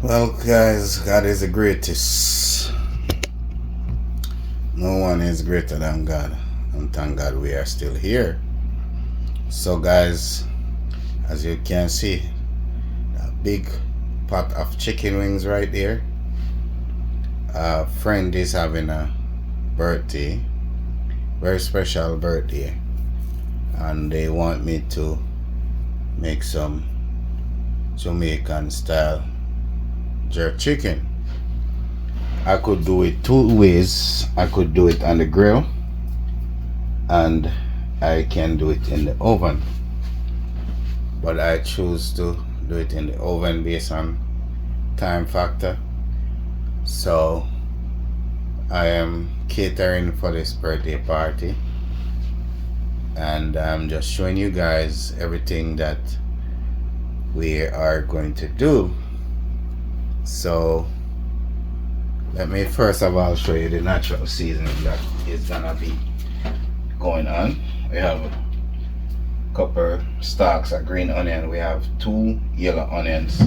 Well, guys, God is the greatest. No one is greater than God. And thank God we are still here. So, guys, as you can see, a big pot of chicken wings right there. A friend is having a birthday, very special birthday, and they want me to make some Jamaican style jerk chicken. I could do it two ways. I could do it on the grill, and I can do it in the oven, but I choose to do it in the oven based on time factor. So I am catering for this birthday party, and I'm just showing you guys everything that we are going to do. So let me first of all show you the natural seasoning that is gonna be going on. We have a couple stalks of green onion, we have 2 yellow onions,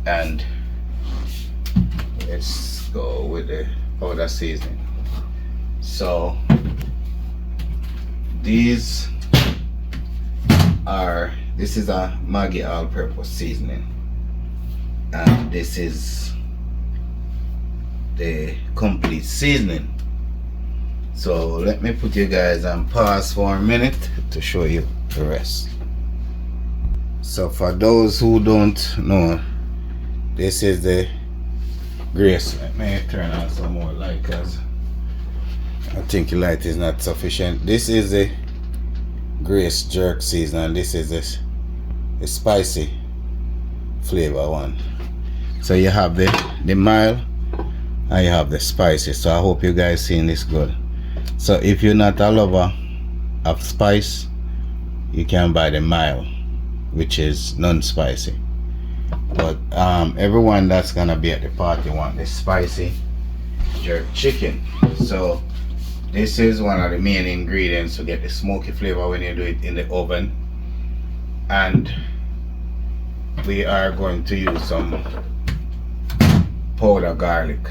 and let's go with the powder seasoning. So this is a Maggi all-purpose seasoning, and this is the complete seasoning. So let me put you guys on pause for a minute to show you the rest. So for those who don't know, this is the Grace. Let me turn on some more light because I think the light is not sufficient. This is the Grace jerk season, and this is the spicy flavor one. So you have the mild and you have the spicy. So I hope you guys seeing this good. So if you're not a lover of spice, you can buy the mild, which is non-spicy. But everyone that's gonna be at the party want the spicy jerk chicken. So this is one of the main ingredients to get the smoky flavor when you do it in the oven. And we are going to use some powder garlic,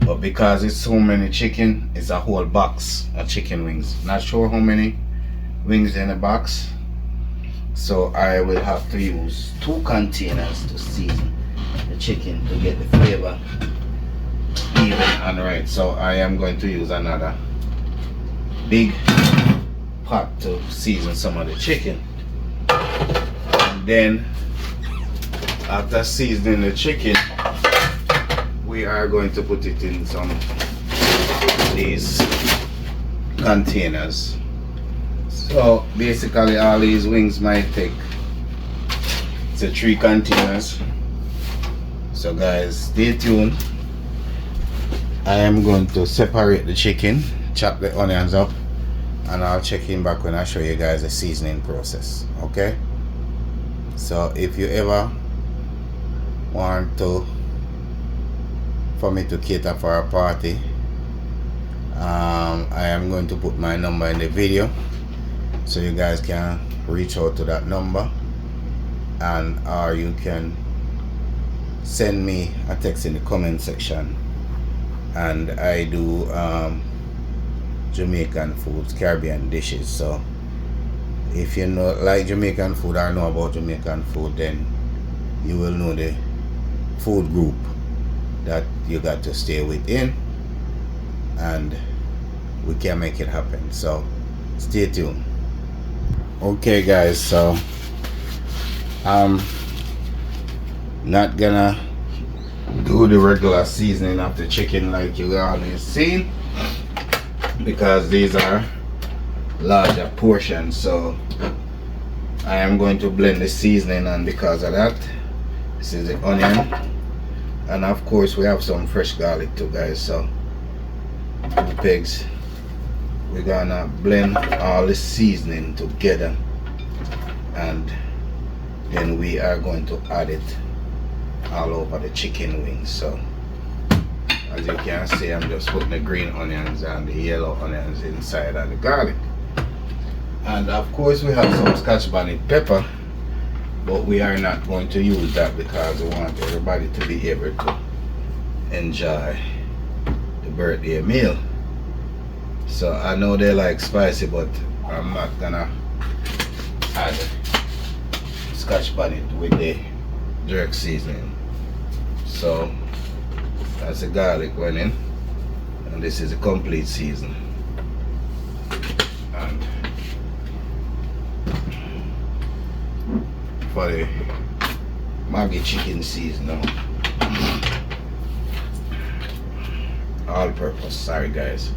but because it's so many chicken, it's a whole box of chicken wings. Not sure how many wings in the box, so I will have to use 2 containers to season the chicken to get the flavor even and right. So I am going to use another big pot to season some of the chicken, and then after seasoning the chicken, we are going to put it in some of these containers. So basically all these wings might take 3 containers. So guys, stay tuned. I am going to separate the chicken, chop the onions up, and I'll check in back when I show you guys the seasoning process. Okay, so if you ever want for me to cater for a party, I am going to put my number in the video, so you guys can reach out to that number, and or you can send me a text in the comment section. And I do Jamaican foods, Caribbean dishes. So if you know like Jamaican food or know about Jamaican food, then you will know the food group that you got to stay within, and we can make it happen. So stay tuned. Okay guys, so I'm not gonna do the regular seasoning of the chicken like you always seen, because these are larger portions. So I am going to blend the seasoning, and because of that, this is the onion, and of course we have some fresh garlic too guys. So 2 pigs, we're gonna blend all the seasoning together, and then we are going to add it all over the chicken wings. So as you can see, I'm just putting the green onions and the yellow onions inside of the garlic, and of course we have some scotch bonnet pepper but we are not going to use that because we want everybody to be able to enjoy the birthday meal. So I know they like spicy, but I'm not gonna add scotch bonnet with the jerk seasoning. So that's the garlic went in, and this is a complete season. And for the Maggi chicken seasoning, all purpose, sorry guys.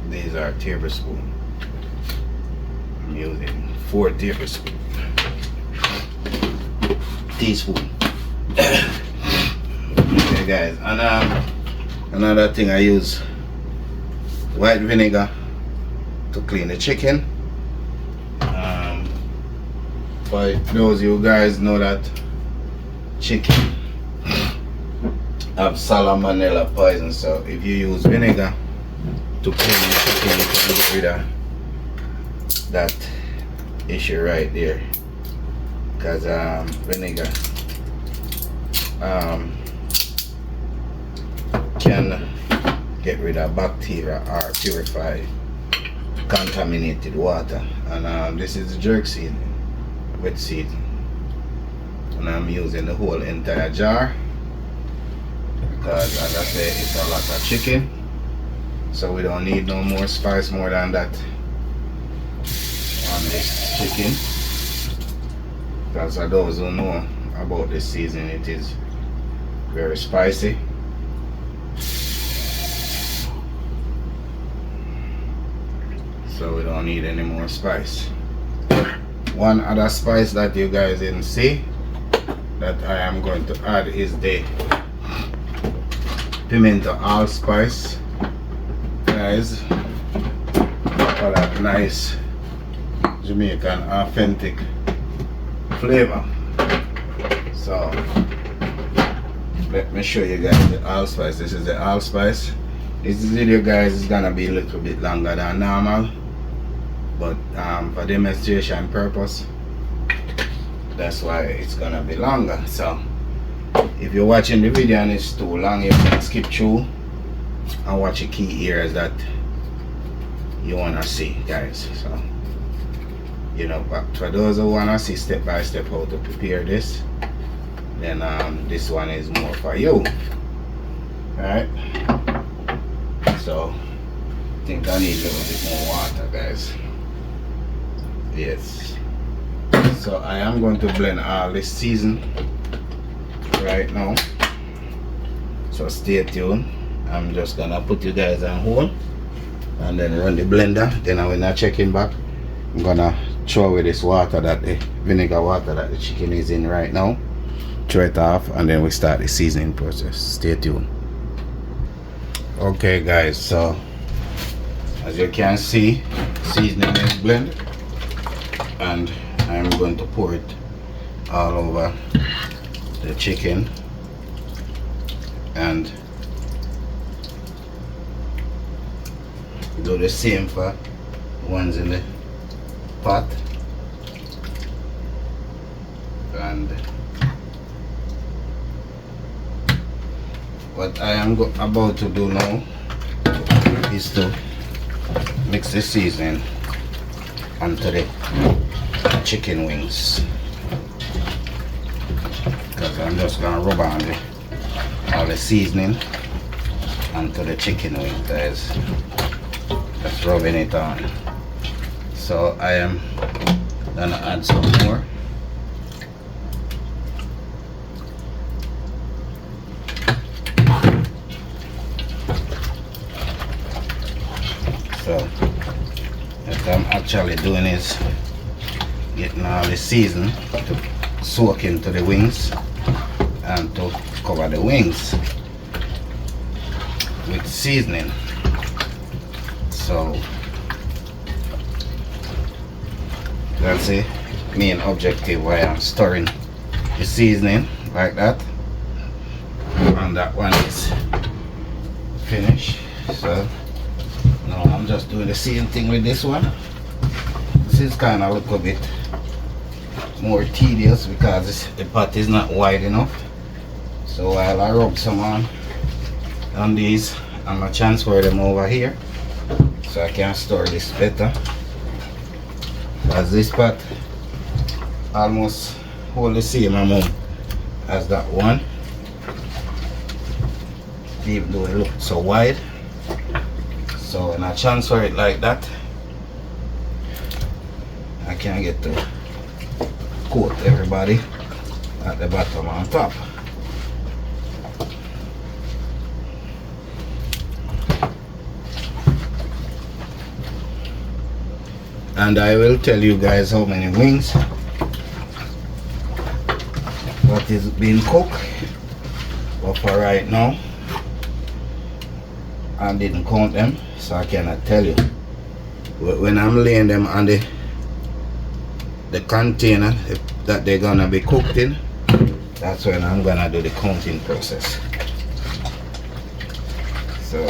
These are tablespoons. I'm using 4 tablespoons. Teaspoon. Okay guys, and another thing, I use white vinegar to clean the chicken. For those of you guys know that chicken have salmonella poison, so if you use vinegar to clean the chicken, you can get rid of that issue right there. Because vinegar can get rid of bacteria or purify contaminated water. And this is the jerk seasoning, wet seasoning, and I'm using the whole entire jar because, as I say, it's a lot of chicken, so we don't need no more spice more than that on this chicken. Because for those who know about this seasoning, it is very spicy. So we don't need any more spice. One other spice that you guys didn't see that I am going to add is the pimento allspice, guys, for that nice Jamaican authentic flavor. So let me show you guys the allspice. This is the allspice. This video, guys, is gonna be a little bit longer than normal, but for demonstration purpose, that's why it's gonna be longer. So if you're watching the video and it's too long, you can skip through and watch the key areas that you wanna see, guys. So, you know, but for those who wanna see step by step how to prepare this, then this one is more for you. Alright, so I think I need a little bit more water, guys. Yes, so I am going to blend all this season right now, so stay tuned. I'm just gonna put you guys on hold and then run the blender. Then when I check in back, I'm gonna throw away this water, that the vinegar water that the chicken is in right now, throw it off, and then we start the seasoning process. Stay tuned. Okay guys, so as you can see, seasoning is blended, and I'm going to pour it all over the chicken and do the same for ones in the pot. And what I am about to do now is to mix the seasoning onto the chicken wings, because I'm just gonna rub on all the seasoning onto the chicken wings, guys. Just rubbing it on. So I am gonna add some more. So what I'm actually doing is getting all the season to soak into the wings and to cover the wings with seasoning. So that's the main objective why I'm stirring the seasoning like that. And that one is finished. So now I'm just doing the same thing with this one. pots is kind of look a bit more tedious because the pot is not wide enough. So while I rub some on these, I'm gonna transfer them over here so I can store this better. As this pot almost hold the same amount as that one, even though it looks so wide. So when I transfer it like that, I can get to coat everybody at the bottom and top. And I will tell you guys how many wings what is being cooked. But for right now, I didn't count them, so I cannot tell you. But when I'm laying them on the container that they're gonna be cooked in, that's when I'm gonna do the counting process. So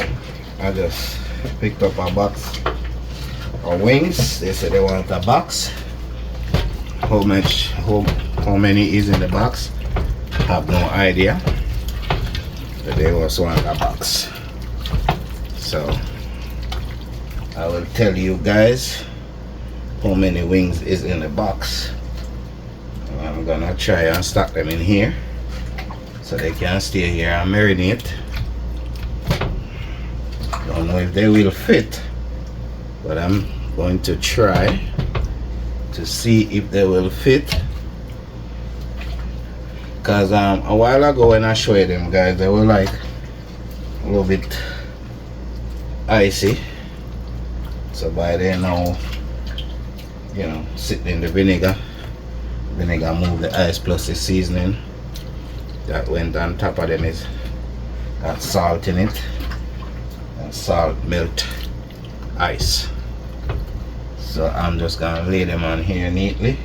I just picked up a box of wings. They said they want a box. How many is in the box? I have no idea. But they also want a box. So I will tell you guys how many wings is in the box. I'm gonna try and stack them in here so they can stay here and marinate. Don't know if they will fit, but I'm going to try to see if they will fit. Because a while ago when I showed them guys, they were like a little bit icy. So by then now, you know, sitting in the vinegar moved the ice plus the seasoning that went on top of them is got salt in it, and salt melt ice. So I'm just gonna lay them on here neatly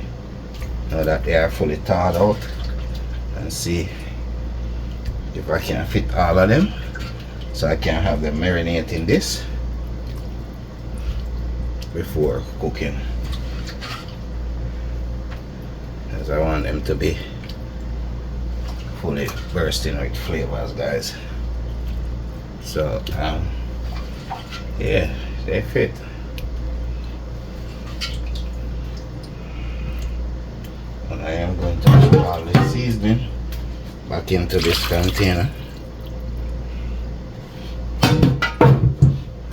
now that they are fully thawed out and see if I can fit all of them so I can have them marinate in this before cooking, as I want them to be fully bursting with flavors, guys. So yeah, they fit. And I am going to put all the seasoning back into this container,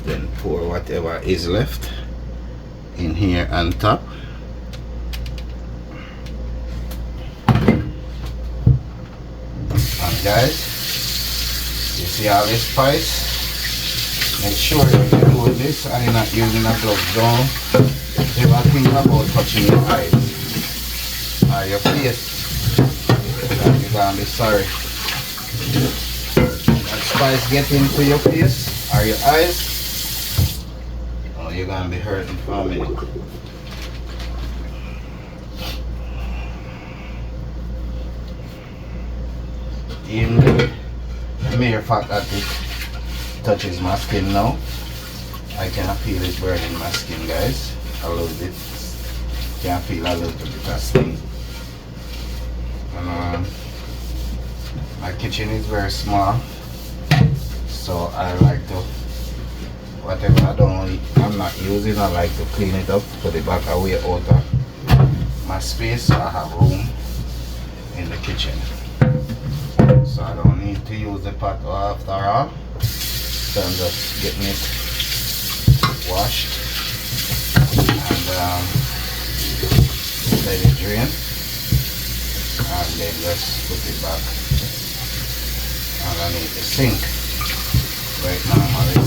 then pour whatever is left in here on top. And guys, you see all this spice? Make sure if you're doing this and you're not using a glove down, ever think about touching your eyes or your face, and you're gonna be sorry. That spice get into your face or your eyes, oh, you're gonna be hurting for a minute. Even the mere fact that it touches my skin now, I can feel it burning my skin, guys, a little bit. Can feel a little bit of sting. And my kitchen is very small, so I like to, whatever I'm not using, I like to clean it up, put it back away out of my space so I have room in the kitchen. So I don't need to use the pot after all. So I'm just getting it washed and let it drain, and then just put it back underneath the sink right now how it is.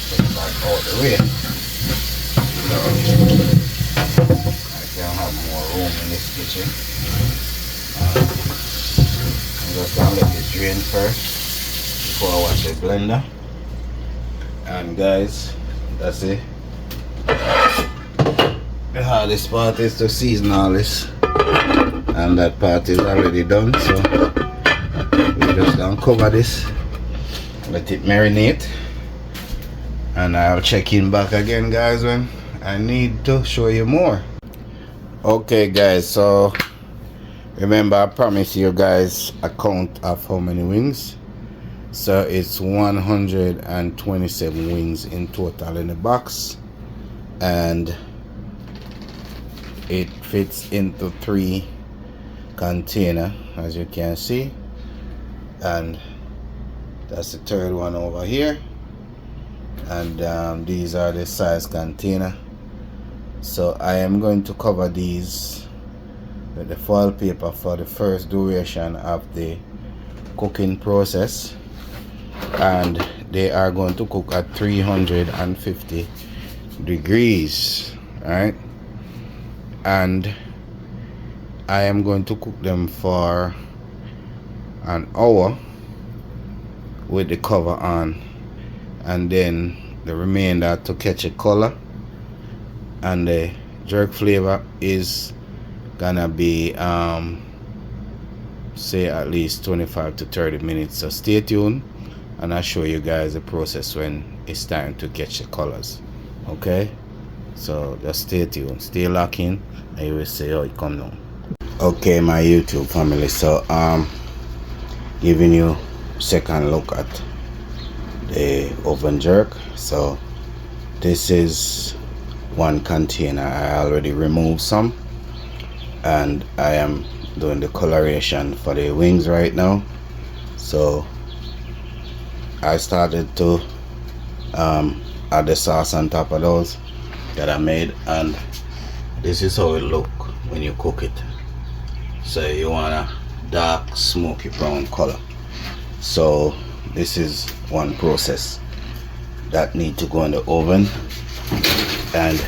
Put it back all the way. So I can have more room in this kitchen. I'm just gonna let it drain first before I wash the blender. And guys, that's it. The hardest part is to season all this, and that part is already done. So we're just gonna cover this, let it marinate, and I'll check in back again, guys, when I need to show you more. Okay guys, so remember I promised you guys a count of how many wings. So it's 127 wings in total in the box, and it fits into 3 containers, as you can see, and that's the 3rd one over here. And these are the size container. So I am going to cover these with the foil paper for the first duration of the cooking process, and they are going to cook at 350 degrees, right? And I am going to cook them for an hour with the cover on, and then the remainder to catch a color. And the jerk flavor is gonna be say at least 25 to 30 minutes. So stay tuned and I'll show you guys the process when it's time to catch the colors. Okay, so just stay tuned, stay locked in, and you will see how it come down. Okay, my YouTube family, so giving you second look at the oven jerk. So this is one container. I already removed some, and I am doing the coloration for the wings right now. So I started to add the sauce on top of those that I made, and this is how it look when you cook it. So you want a dark smoky brown color. So this is one process that need to go in the oven, and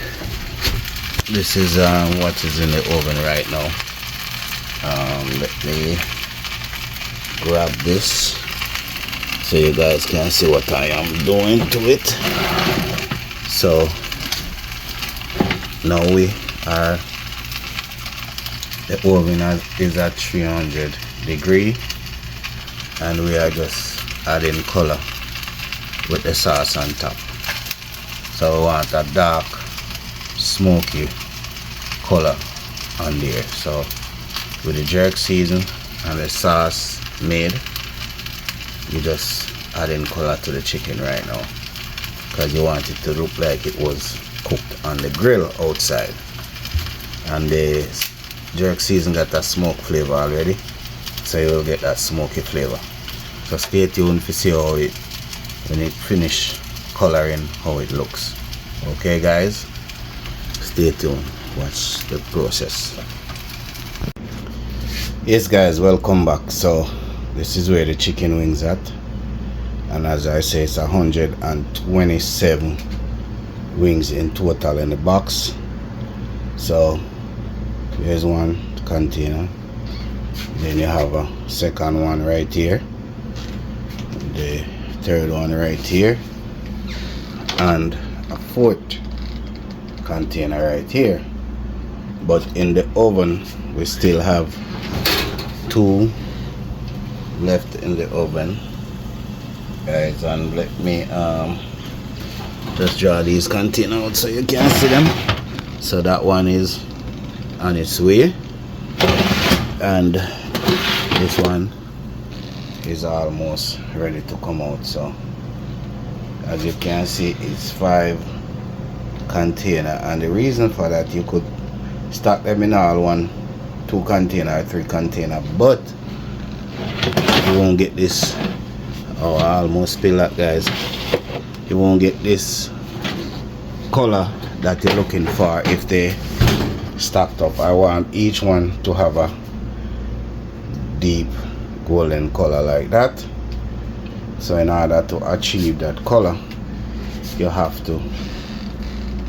this is what is in the oven right now. Let me grab this so you guys can see what I am doing to it. So now the oven is at 300 degree, and we are just adding color with the sauce on top. So we want a dark smoky color on there. So with the jerk season and the sauce made, you just adding color to the chicken right now, because you want it to look like it was cooked on the grill outside. And the jerk season got that smoke flavor already, so you will get that smoky flavor. So stay tuned to see how it, when it finish coloring, how it looks. Okay guys, stay tuned, watch the process. Yes guys, welcome back. So this is where the chicken wings at, and as I say, it's 127 wings in total in the box. So here's one container, then you have a second one right here, the 3rd one right here, and a 4th container right here. But in the oven we still have 2 left in the oven, guys. And let me just draw these containers out so you can see them. So that one is on its way, and this one is almost ready to come out. So as you can see, it's 5 container, and the reason for that, you could stack them in all 1, 2 container, 3 container, but you won't get this. Oh, I almost spill that, guys. You won't get this color that you're looking for if they stacked up. I want each one to have a deep golden color like that. So in order to achieve that color, you have to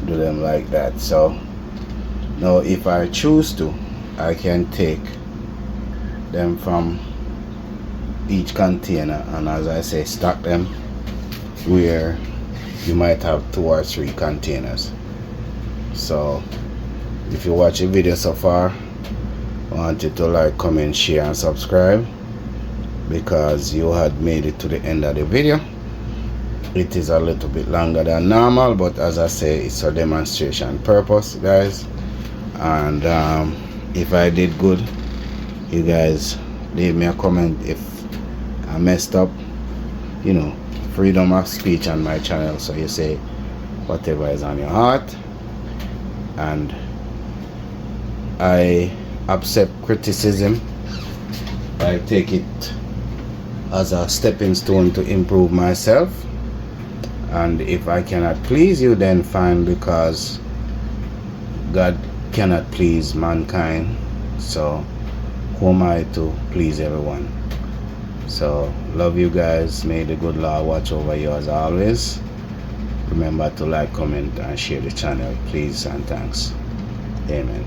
do them like that. So now if I choose to, I can take them from each container, and as I say, stack them where you might have 2 or 3 containers. So if you watch the video so far, I want you to like, comment, share and subscribe, because you had made it to the end of the video. it is a little bit longer than normal, but as I say, it's a demonstration purpose, guys. And if I did good, you guys leave me a comment. If I messed up, you know, freedom of speech on my channel, so you say whatever is on your heart, and I accept criticism. I take it as a stepping stone to improve myself, and if I cannot please you, then fine, because God cannot please mankind, so who am I to please everyone? So love you guys. May the good Lord watch over you as always. Remember to like, comment and share the channel, please, and thanks. Amen.